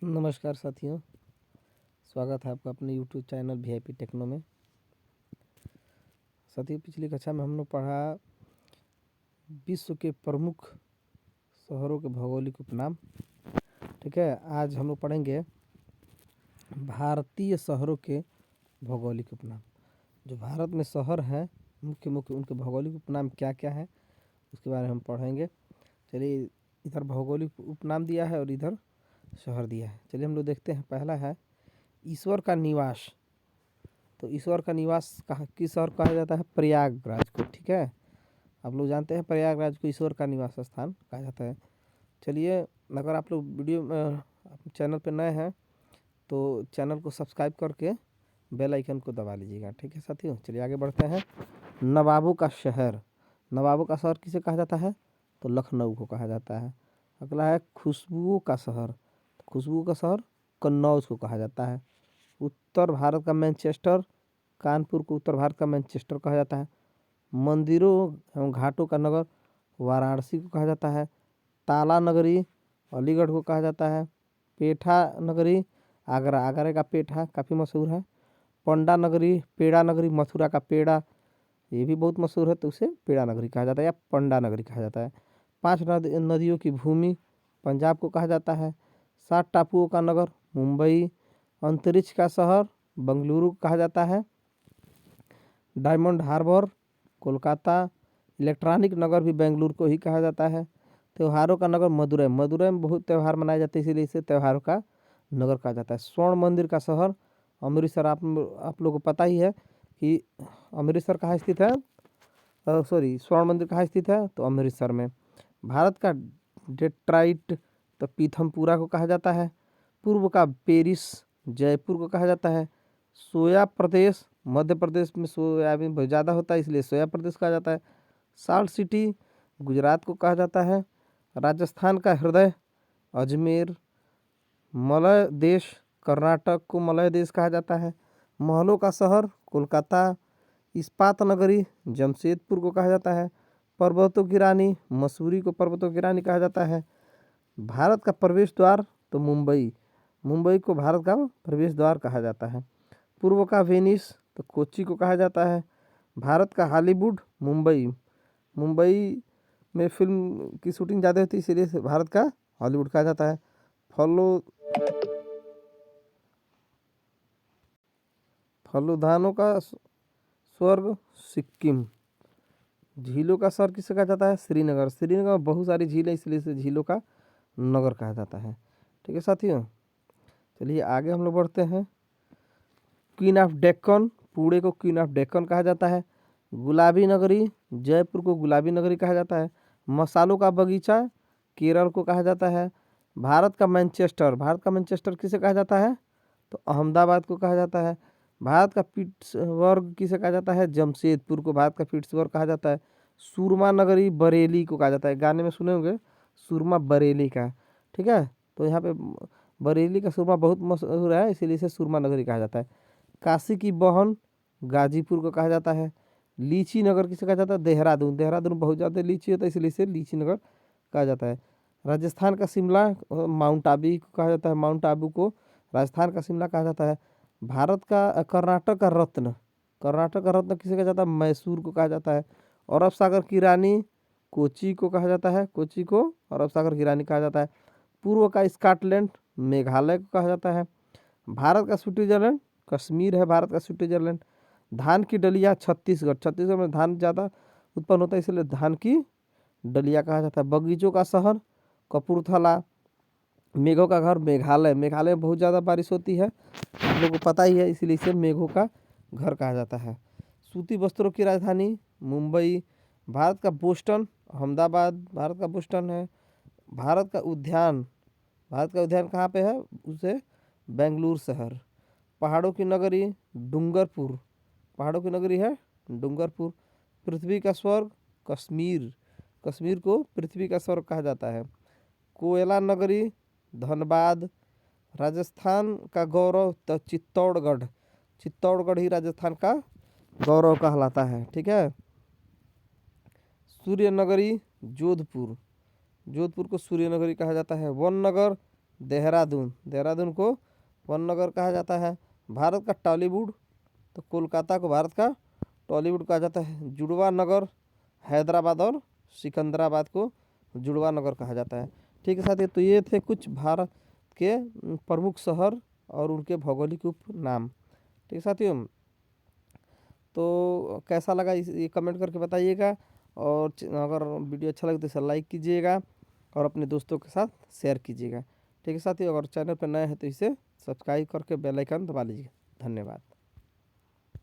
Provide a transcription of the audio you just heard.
नमस्कार साथियों, स्वागत है आपका अपने यूट्यूब चैनल वीआईपी टेक्नो में। साथियों, पिछली कक्षा में हम लोग पढ़ा विश्व के प्रमुख शहरों के भौगोलिक उपनाम। ठीक है, आज हम लोग पढ़ेंगे भारतीय शहरों के भौगोलिक उपनाम। जो भारत में शहर हैं मुख्य मुख्य उनके भौगोलिक उपनाम क्या क्या है उसके बारे में हम पढ़ेंगे। चलिए, इधर भौगोलिक उपनाम दिया है और इधर शहर दिया है। चलिए हम लोग देखते हैं। पहला है ईश्वर का निवास। तो ईश्वर का निवास किस शहर कहा जाता है? प्रयागराज को। ठीक है, आप लोग जानते हैं प्रयागराज को ईश्वर का निवास स्थान कहा जाता है। चलिए, अगर आप लोग चैनल पर नए हैं तो चैनल को सब्सक्राइब करके बेल आइकन को दबा लीजिएगा। ठीक है साथियों, चलिए आगे बढ़ते हैं। नवाबों का शहर। नवाबों का शहर किसे कहा जाता है? तो लखनऊ को कहा जाता है। अगला है खुशबुओं का शहर। तो खुशबुओं का शहर कन्नौज को कहा जाता है। उत्तर भारत का मैनचेस्टर। कानपुर को उत्तर भारत का मैनचेस्टर कहा जाता है। मंदिरों एवं घाटों का नगर वाराणसी को कहा जाता है। ताला नगरी अलीगढ़ को कहा जाता है। पेठा नगरी आगरा, आगरा का पेठा काफ़ी मशहूर है। पंडा नगरी, पेड़ा नगरी, मथुरा का पेड़ा ये भी बहुत मशहूर है, तो उसे पेड़ा नगरी कहा जाता है या पंडा नगरी कहा जाता है। 5 नदियों की भूमि पंजाब को कहा जाता है। 7 टापुओं का नगर मुंबई। अंतरिक्ष का शहर बंगलुरु कहा जाता है। डायमंड हार्बर कोलकाता। इलेक्ट्रॉनिक नगर भी बेंगलुरु को ही कहा जाता है। त्योहारों का नगर मदुरई, मदुरई में बहुत त्यौहार मनाए जाते हैं, इसीलिए इसे त्योहारों का नगर कहा जाता है। स्वर्ण मंदिर का शहर अमृतसर। आप लोगों को पता ही है कि अमृतसर कहाँ स्थित है। स्वर्ण मंदिर कहाँ स्थित है? तो अमृतसर में। भारत का डेट्राइट तो पीथमपुरा को कहा जाता है। पूर्व का पेरिस जयपुर को कहा जाता है। सोया प्रदेश मध्य प्रदेश में सोयाबीन बहुत ज़्यादा होता है, इसलिए सोया प्रदेश कहा जाता है। साल्ट सिटी गुजरात को कहा जाता है। राजस्थान का हृदय अजमेर। मलय देश कर्नाटक को मलय देश कहा जाता है। महलों का शहर कोलकाता। इस्पात नगरी जमशेदपुर को कहा जाता है। पर्वतों की रानी मसूरी को पर्वतों की रानी कहा जाता है। भारत का प्रवेश द्वार तो मुंबई, मुंबई को भारत का प्रवेश द्वार कहा जाता है। पूर्व का वेनिस तो कोच्चि को कहा जाता है। भारत का हॉलीवुड मुंबई, मुंबई में फिल्म की शूटिंग ज़्यादा होती है, इसीलिए भारत का हॉलीवुड कहा जाता है। फलूदानों का स्वर्ग सिक्किम। झीलों का शहर किसे कहा जाता है? श्रीनगर, श्रीनगर में बहुत सारी झील है, इसलिए इसे झीलों का नगर कहा जाता है। ठीक है साथियों, चलिए आगे हम लोग बढ़ते हैं। क्वीन ऑफ डेक्कन, पुणे को क्वीन ऑफ डेक्कन कहा जाता है। गुलाबी नगरी जयपुर को गुलाबी नगरी कहा जाता है। मसालों का बगीचा केरल को कहा जाता है। भारत का मैनचेस्टर, भारत का मैनचेस्टर किसे कहा जाता है? तो अहमदाबाद को कहा जाता है। भारत का पिट्सबर्ग किसे कहा जाता है? जमशेदपुर को भारत का पिट्सबर्ग कहा जाता है। सुरमा नगरी बरेली को कहा जाता है, गाने में सुने होंगे सुरमा बरेली का। ठीक है, तो यहाँ पे बरेली का सुरमा बहुत मशहूर है, इसीलिए इसे सुरमा नगरी कहा जाता है। काशी की बहन गाजीपुर को कहा जाता है। लीची नगर किसे कहा जाता है? देहरादून, देहरादून बहुत ज़्यादा लीची होता है, इसलिए इसे लीची नगर कहा जाता है। राजस्थान का शिमला माउंट आबू को कहा जाता है, माउंट आबू को राजस्थान का शिमला कहा जाता है। भारत का कर्नाटक का रत्न, कर्नाटक का रत्न किसे कहा जाता है? मैसूर को कहा जाता है। अरब सागर की रानी कोची को कहा जाता है, कोची को अरब सागर की रानी कहा जाता है। पूर्व का स्कॉटलैंड मेघालय को कहा जाता है। भारत का स्विट्जरलैंड कश्मीर है, भारत का स्विट्जरलैंड। धान की डलिया छत्तीसगढ़, छत्तीसगढ़ में धान ज़्यादा उत्पन्न होता है, इसलिए धान की डलिया कहा जाता है। बगीचों का शहर कपूरथला। मेघों का घर मेघालय, मेघालय में बहुत ज़्यादा बारिश होती है, आप लोगों को पता ही है, इसीलिए इसे मेघों का घर कहा जाता है। सूती वस्त्रों की राजधानी मुंबई। भारत का बोस्टन अहमदाबाद भारत का बोस्टन है। भारत का उद्यान, भारत का उद्यान कहाँ पे है? उसे बेंगलुरु शहर। पहाड़ों की नगरी डूंगरपुर, पहाड़ों की नगरी है डूंगरपुर। पृथ्वी का स्वर्ग कश्मीर, कश्मीर को पृथ्वी का स्वर्ग कहा जाता है। कोयला नगरी धनबाद। राजस्थान का गौरव तो चित्तौड़गढ़, चित्तौड़गढ़ ही राजस्थान का गौरव कहलाता है। ठीक है, सूर्य नगरी जोधपुर, जोधपुर को सूर्य नगरी कहा जाता है। वन नगर देहरादून, देहरादून को वन नगर कहा जाता है। भारत का टॉलीवुड, तो कोलकाता को भारत का टॉलीवुड कहा जाता है। जुड़वा नगर हैदराबाद और सिकंदराबाद को जुड़वा नगर कहा जाता है। ठीक है साथियों, तो ये थे कुछ भारत के प्रमुख शहर और उनके भौगोलिक उपनाम। ठीक है साथियों, तो कैसा लगा ये कमेंट करके बताइएगा। और अगर वीडियो अच्छा लगे तो इसे लाइक कीजिएगा और अपने दोस्तों के साथ शेयर कीजिएगा। ठीक है साथियों, अगर चैनल पर नए हैं तो इसे सब्सक्राइब करके बेल आइकन दबा लीजिए। धन्यवाद।